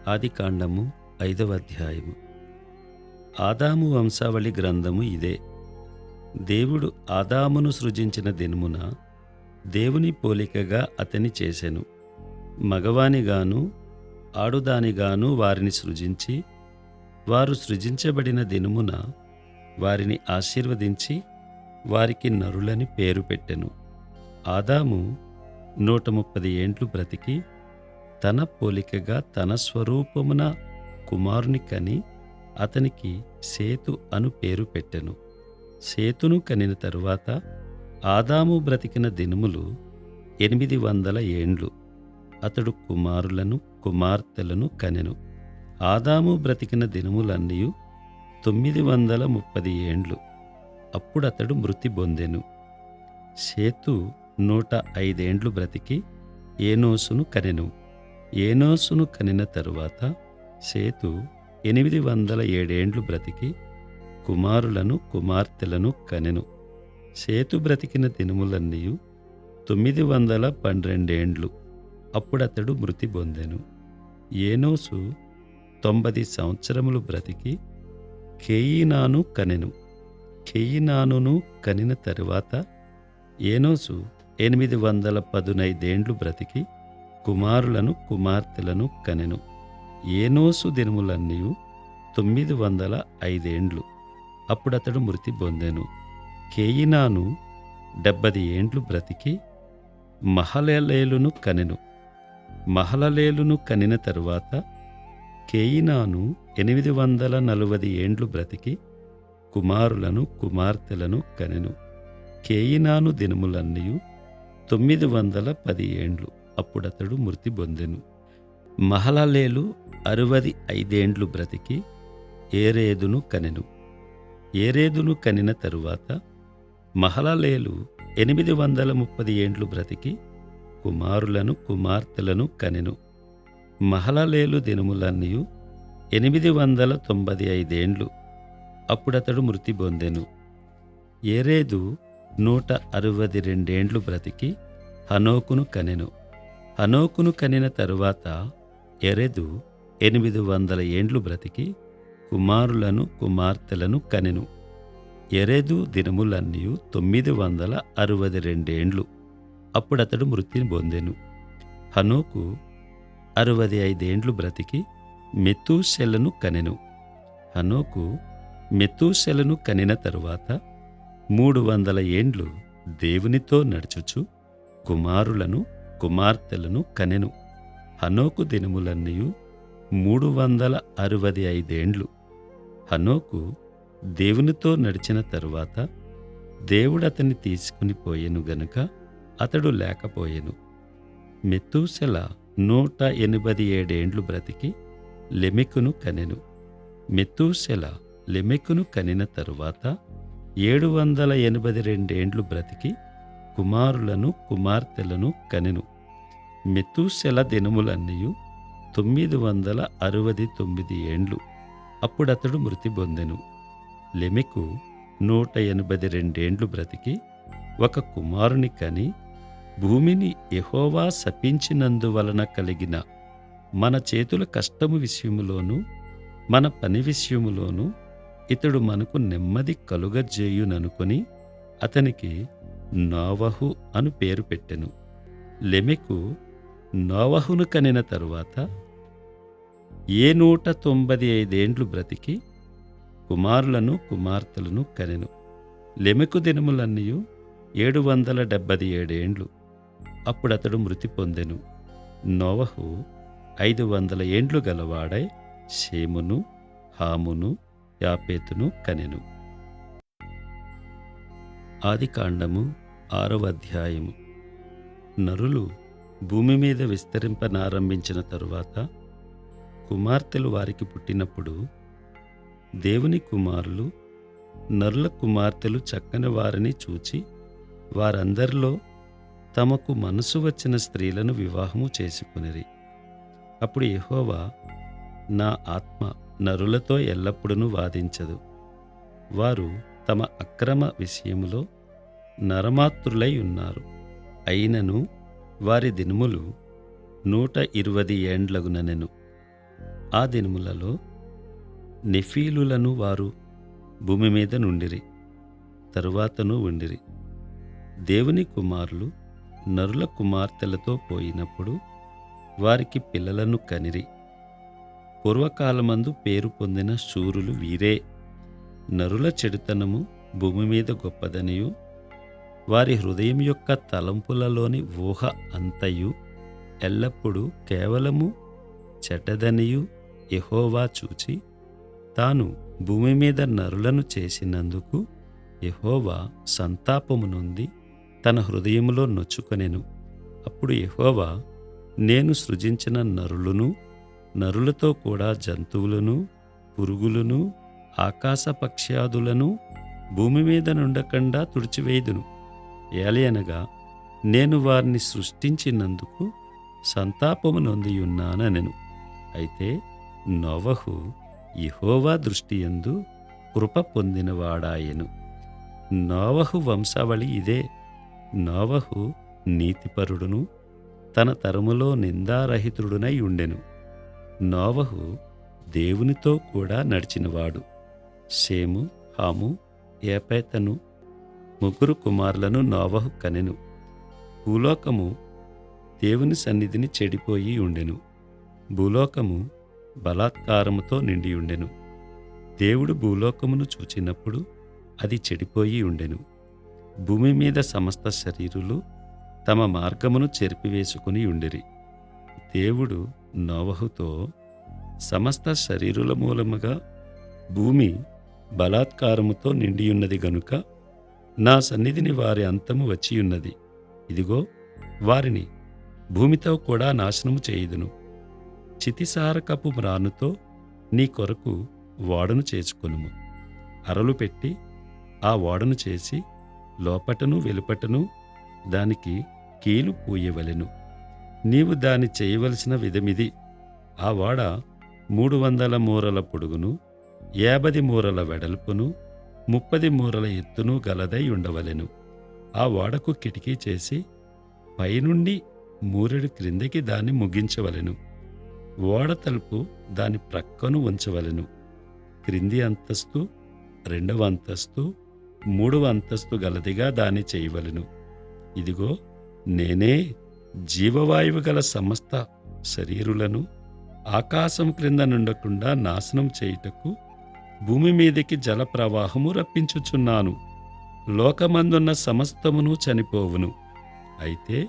ఆదికాండము 5వ అధ్యాయము. ఆదాము వంశావళి గ్రంథము ఇదే. దేవుడు ఆదామును సృజించిన దినమున దేవుని పోలికగా అతని చేసెను. మగవానిగాను ఆడుదానిగాను వారిని సృజించి, వారు సృజించబడిన దినమున వారిని ఆశీర్వదించి వారికి నరులని పేరు పెట్టెను. ఆదాము 130 ఏండ్లు బ్రతికి తన పోలికగా తన స్వరూపమున కుమారుని కని అతనికి సేతు అను పేరు పెట్టెను. సేతును కనిన తరువాత ఆదాము బ్రతికిన దినములు 800 ఏండ్లు. అతడు కుమారులను కుమార్తెలను కనెను. ఆదాము బ్రతికిన దినములన్నీ 930 ఏండ్లు. అప్పుడతడు మృతి పొందెను. సేతు 105 ఏండ్లు బ్రతికి ఏనోసును కనెను. ఏనోసును కనిన తరువాత సేతు 807 ఏండ్లు బ్రతికి కుమారులను కుమార్తెలను కనెను. సేతు బ్రతికిన దినములన్నీ 912 ఏండ్లు. అప్పుడతడు మృతి పొందెను. ఏనోసు 90 సంవత్సరములు బ్రతికి కేయినాను కనెను. కేయినానును కనిన తరువాత ఏనోసు 815 ఏండ్లు బ్రతికి కుమారులను కుమార్తెలను కనెను. ఏనోసు దినములన్నీ 905 ఏండ్లు. అప్పుడతడు మృతి పొందెను. కేయినాను 70 ఏండ్లు బ్రతికి మహలలేలును కనెను. మహలలేలును కనిన తరువాత కేయినాను 840 ఏండ్లు బ్రతికి కుమారులను కుమార్తెలను కనెను. కేయినాను దినములన్నీ 910 ఏండ్లు. అప్పుడతడు మృతి పొందెను. మహలలేలు 65 ఏండ్లు బ్రతికి ఏరేదును కనెను. ఏరేదును కనిన తరువాత మహలలేలు 830 ఏండ్లు బ్రతికి కుమారులను కుమార్తెలను కనెను. మహలలేలు దినములన్నీ 895 ఏండ్లు. అప్పుడతడు మృతి పొందెను. ఏరేదు 162 ఏండ్లు బ్రతికి హనోకును కనెను. హనోకును కనిన తరువాత ఎరెదు 800 ఏండ్లు బ్రతికి కుమారులను కుమార్తెలను కనెను. ఎరెదు దినములన్నీ 962 ఏండ్లు. అప్పుడతడు మృతి పొందెను. హనోకు 65 ఏండ్లు బ్రతికి మెతూషెలను కనెను. హనోకు మెతూషెలను కనిన తరువాత 300 ఏండ్లు దేవునితో నడుచుచు కుమారులను కుమార్తెలను కనెను. హనోకు దినములన్నీ 365 ఏండ్లు. హనోకు దేవునితో నడిచిన తరువాత దేవుడతన్ని తీసుకుని పోయెను గనుక అతడు లేకపోయెను. మెతూషెల 187 ఏండ్లు బ్రతికి లెమెకును కనెను. మెతూషెల లెమెకును కనిన తరువాత 782 ఏండ్లు బ్రతికి కుమారులను కుమార్తెలను కనెను. మెతూషెల దినములన్నీ 969 ఏండ్లు. అప్పుడతడు మృతి పొందెను. లెమెకు 182 ఏండ్లు బ్రతికి ఒక కుమారుని కని భూమిని యెహోవా శపించినందువలన కలిగిన మన చేతుల కష్టము విషయములోను మన పని విషయములోను ఇతడు మనకు నెమ్మది కలుగజేయుననుకొని అతనికి నోవహు అను పేరు పెట్టెను. లెమెకు నోవహును కనిన తరువాత 195 ఏండ్లు బ్రతికి కుమారులను కుమార్తెలను కనెను. లెమెకు దినములన్నీ 777 ఏండ్లు. అప్పుడతడు మృతి పొందెను. నోవహు 500 ఏండ్లు గలవాడై షేమును హామును యాపేతును కనెను. ఆదికాండము 6వ అధ్యాయము. నరులు భూమి మీద విస్తరింపనారంభించిన తరువాత కుమార్తెలు వారికి పుట్టినప్పుడు దేవుని కుమారులు నరుల కుమార్తెలు చక్కని వారిని చూచి వారందరిలో తమకు మనసు వచ్చిన స్త్రీలను వివాహము చేసుకొనిరి. అప్పుడు యెహోవా, నా ఆత్మ నరులతో ఎల్లప్పుడూ వాదించదు. వారు తమ అక్రమ విషయములో నరమాత్రులై ఉన్నారు. అయినను వారి దినములు 120 ఏండ్లగుననెను. ఆ దినములలో నెఫీలులను వారు భూమి మీద నుండిరి, తరువాతను ఉండిరి. దేవుని కుమారులు నరుల కుమార్తెలతో పోయినప్పుడు వారికి పిల్లలను కనిరి. పూర్వకాలమందు పేరు పొందిన శూరులు వీరే. నరుల చెడుతనము భూమి మీద గొప్పదనియు, వారి హృదయం యొక్క తలంపులలోని ఊహ అంతయు ఎల్లప్పుడూ కేవలము చెడ్డదనియు యెహోవా చూచి, తాను భూమి మీద నరులను చేసినందుకు యెహోవా సంతాపము నొంది తన హృదయములో నొచ్చుకొనెను. అప్పుడు యెహోవా, నేను సృజించిన నరులను, నరులతో కూడా జంతువులను, పురుగులను, ఆకాశ పక్ష్యాదులను భూమి మీద నుండకుండా తుడిచివేయుదును. ఏలయనగా నేను వారిని సృష్టించినందుకు సంతాపము నొందియున్నానెను. అయితే నోవహు యెహోవా దృష్టియందు కృప పొందినవాడాయెను. నోవహు వంశావళి ఇదే. నోవహు నీతిపరుడును, తన తరములో నిందారహితుడునై ఉండెను. నోవహు దేవునితో కూడా నడిచినవాడు. షేము, హాము, ఏపెతను ముగ్గురు కుమారులను నోవహు కనెను. భూలోకము దేవుని సన్నిధిని చెడిపోయి ఉండెను. భూలోకము బలాత్కారముతో నిండియుండెను. దేవుడు భూలోకమును చూచినప్పుడు అది చెడిపోయి ఉండెను. భూమి మీద సమస్త శరీరులు తమ మార్గమును చెరిపివేసుకుని ఉండిరి. దేవుడు నోవహుతో, సమస్త శరీరుల మూలముగా భూమి బలాత్కారముతో నిండియున్నది గనుక నా సన్నిధిని వారి అంతము వచ్చియున్నది. ఇదిగో, వారిని భూమితో కూడా నాశనము చేయుదును. చితిసారకపు మ్రానుతో నీ కొరకు ఓడను చేసుకొనుము. అరలు పెట్టి ఆ ఓడను చేసి లోపటను వెలుపటను దానికి కీలు పూయవలెను. నీవు దాని చేయవలసిన విధమిది: ఆ ఓడ 300 మూరల పొడుగును, 50 మూరల వెడల్పును, 30 మూరల ఎత్తును గలదై ఉండవలెను. ఆ ఓడకు కిటికీ చేసి పైనుండి మూరెడు క్రిందికి దాన్ని ముగించవలెను. ఓడ తలుపు దాని ప్రక్కను ఉంచవలెను. క్రింది అంతస్తు, 2వ అంతస్తు, 3వ అంతస్తు గలదిగా దాన్ని చేయవలెను. ఇదిగో, నేనే జీవవాయువు గల సమస్త శరీరులను ఆకాశం క్రింద నుండకుండా నాశనం చేయుటకు భూమి మీదికి జల ప్రవాహము రప్పించుచున్నాను. లోకమందున్న సమస్తమును చనిపోవును. అయితే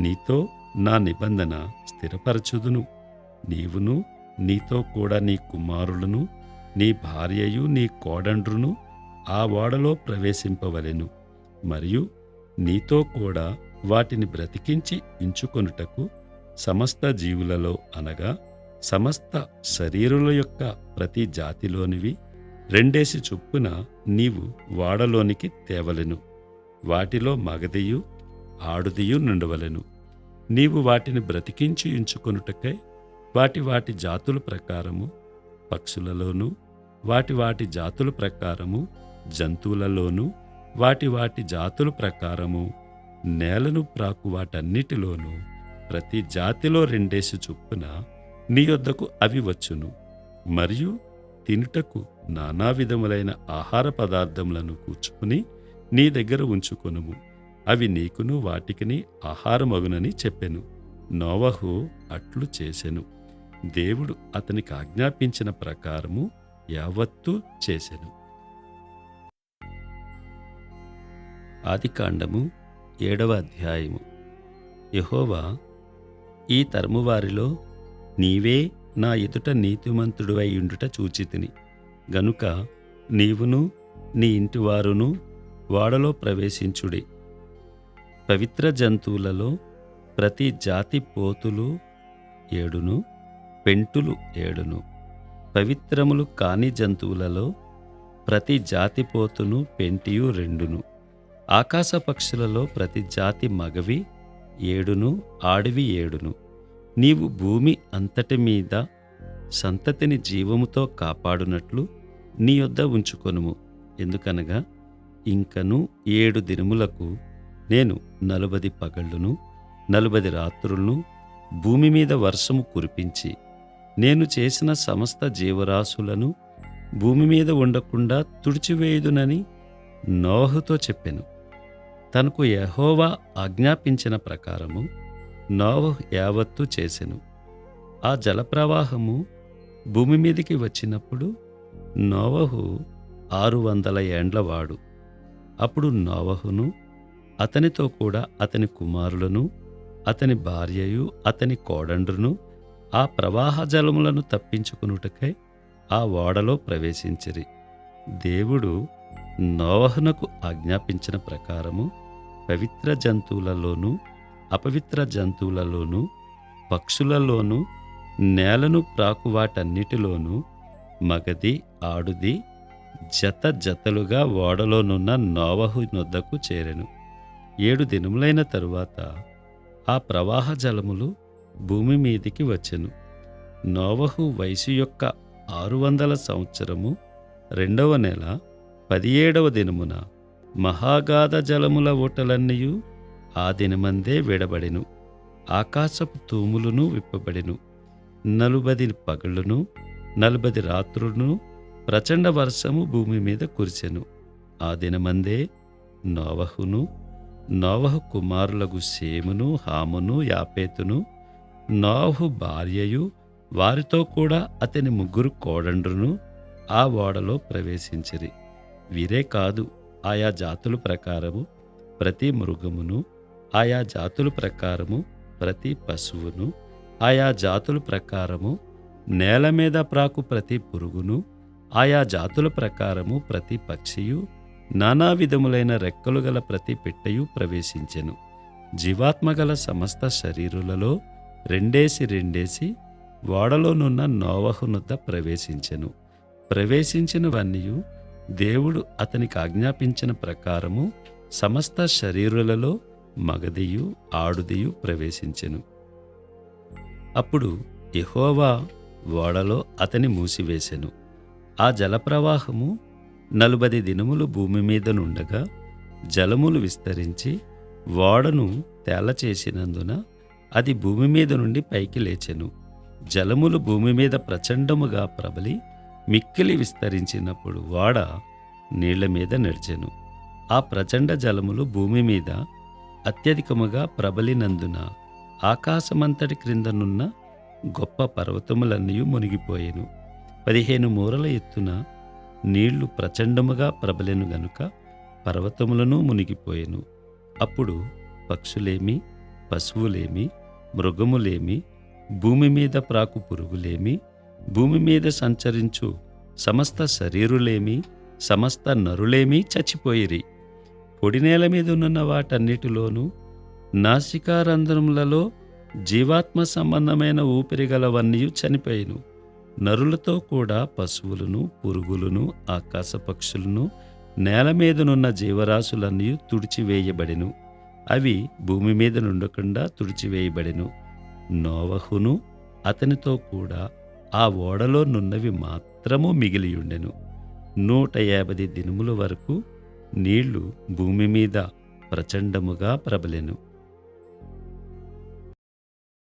నీతో నా నిబంధన స్థిరపరచుదును. నీవును, నీతో కూడా నీ కుమారులను, నీ భార్యయు, నీ కోడండ్రును ఆ ఓడలో ప్రవేశింపవలెను. మరియు నీతో కూడా వాటిని బ్రతికించి ఉంచుకొనుటకు సమస్త జీవులలో, అనగా సమస్త శరీరుల యొక్క ప్రతి జాతిలోనివి 2 చొప్పున నీవు ఓడలోనికి తేవలెను. వాటిలో మగదియు ఆడుదియు నుండవలెను. నీవు వాటిని బ్రతికించి ఉంచుకొనుటకై వాటి వాటి జాతుల ప్రకారము పక్షులలోనూ, వాటి వాటి జాతుల ప్రకారము జంతువులలోనూ, వాటి వాటి జాతుల ప్రకారము నేలను ప్రాకు వాటన్నిటిలోనూ ప్రతి జాతిలో 2 చొప్పున నీ యొద్దకు అవి వచ్చును. మరియు తినుటకు నానా విధములైన ఆహార పదార్థములను కూర్చుకుని నీ దగ్గర ఉంచుకొనుము. అవి నీకును వాటికిని ఆహారమగునని చెప్పెను. నోవహు అట్లు చేసెను. దేవుడు అతనికి ఆజ్ఞాపించిన ప్రకారము యావత్తూ చేసెను. ఆదికాండము 7వ అధ్యాయము. యెహోవా, ఈ తరము వారిలో నీవే నా ఎదుట నీతిమంతుడివై ఉండుట చూచితిని గనుక నీవును నీ ఇంటివారును ఓడలో ప్రవేశించుడి. పవిత్ర జంతువులలో ప్రతి జాతి పోతులు 7, పెంటులు 7, పవిత్రములు కాని జంతువులలో ప్రతి జాతి పోతును పెంటియు 2, ఆకాశ పక్షులలో ప్రతి జాతి మగవి 7, ఆడివి 7. నీవు భూమి అంతటి మీద సంతతిని జీవముతో కాపాడునట్లు నీ యొద్ద ఉంచుకొనుము. ఎందుకనగా ఇంకను 7 దినములకు నేను 40 పగళ్లును 40 రాత్రులను భూమి మీద వర్షము కురిపించి నేను చేసిన సమస్త జీవరాశులను భూమి మీద ఉండకుండా తుడిచివేయుదునని నోవహుతో చెప్పెను. తనకు యెహోవా ఆజ్ఞాపించిన ప్రకారము నోవహు యావత్తు చేసెను. ఆ జలప్రవాహము భూమి మీదికి వచ్చినప్పుడు నోవహు 600 ఏండ్లవాడు. అప్పుడు నోవహును అతనితో కూడా అతని కుమారులను అతని భార్యయు అతని కోడండ్రును ఆ ప్రవాహ జలములను తప్పించుకొనుటకై ఆ ఓడలో ప్రవేశించిరి. దేవుడు నోవహునకు ఆజ్ఞాపించిన ప్రకారము పవిత్ర జంతువులలోనూ అపవిత్ర జంతువులలోనూ పక్షులలోనూ నేలను ప్రాకు వాటన్నిటిలోనూ మగది ఆడుది జత జతలుగా ఓడలోనున్న నోవహు నొద్దకు చేరెను. 7 దినములైన తరువాత ఆ ప్రవాహ జలములు భూమి మీదికి వచ్చెను. నోవహు వయసు యొక్క 600 సంవత్సరము 2వ నెల 17వ దినమున మహాగాధ జలముల ఊటలన్నీయు ఆ దినమందే విడబడెను. ఆకాశపు తూములును విప్పబడెను. 40 పగళ్ళును 40 రాత్రులను ప్రచండ వర్షము భూమి మీద కురిసెను. ఆ దినమందే నోవహును నోవహు కుమారులగు షేమును హామును యాపేతును నోవహు భార్యయు వారితో కూడా అతని 3 కోడండ్రును ఆ ఓడలో ప్రవేశించిరి. వీరే కాదు, ఆయా జాతుల ప్రకారము ప్రతి మృగమును, ఆయా జాతుల ప్రకారము ప్రతి పశువును, ఆయా జాతుల ప్రకారము నేల మీద ప్రాకు ప్రతి పురుగును, ఆయా జాతుల ప్రకారము ప్రతి పక్షియు, నానా విధములైన రెక్కలు గల ప్రతి పిట్టయు ప్రవేశించెను. జీవాత్మగల సమస్త శరీరులలో రెండేసి ఓడలోనున్న నోవహునొద్ద ప్రవేశించెను. ప్రవేశించినవన్నీయు దేవుడు అతనికి ఆజ్ఞాపించిన ప్రకారము సమస్త శరీరులలో మగదియు ఆడుదియు ప్రవేశించెను. అప్పుడు యెహోవా ఓడలో అతని మూసివేసెను. ఆ జలప్రవాహము 40 దినములు భూమి మీద నుండగా జలములు విస్తరించి ఓడను తేలచేసినందున అది భూమి మీద నుండి పైకి లేచెను. జలములు భూమి మీద ప్రచండముగా ప్రబలి మిక్కిలి విస్తరించినప్పుడు ఓడ నీళ్ల మీద నడిచెను. ఆ ప్రచండ జలములు భూమి మీద అత్యధికముగా ప్రబలినందున ఆకాశమంతటి క్రిందనున్న గొప్ప పర్వతములన్నీ మునిగిపోయెను. 15 మూరల ఎత్తున నీళ్లు ప్రచండముగా ప్రబలెను గనుక పర్వతములను మునిగిపోయెను. అప్పుడు పక్షులేమి, పశువులేమి, మృగములేమి, భూమి మీద ప్రాకు పురుగులేమి, భూమి మీద సంచరించు సమస్త శరీరులేమి, సమస్త నరులేమి చచ్చిపోయిరి. పొడినేల మీదున్న వాటన్నిటిలోనూ నాసికారంధ్రములలో జీవాత్మ సంబంధమైన ఊపిరిగలవన్నీ చనిపోయిను. నరులతో కూడా పశువులను, పురుగులను, ఆకాశ పక్షులను, నేల మీదనున్న జీవరాశులన్నీ తుడిచివేయబడెను. అవి భూమి మీద నుండకుండా తుడిచివేయబడెను. నోవహును అతనితో కూడా ఆ ఓడలో నున్నవి మాత్రము మిగిలియుండెను. 150 దినముల వరకు నీళ్లు భూమి మీద ప్రచండముగా ప్రబలెను.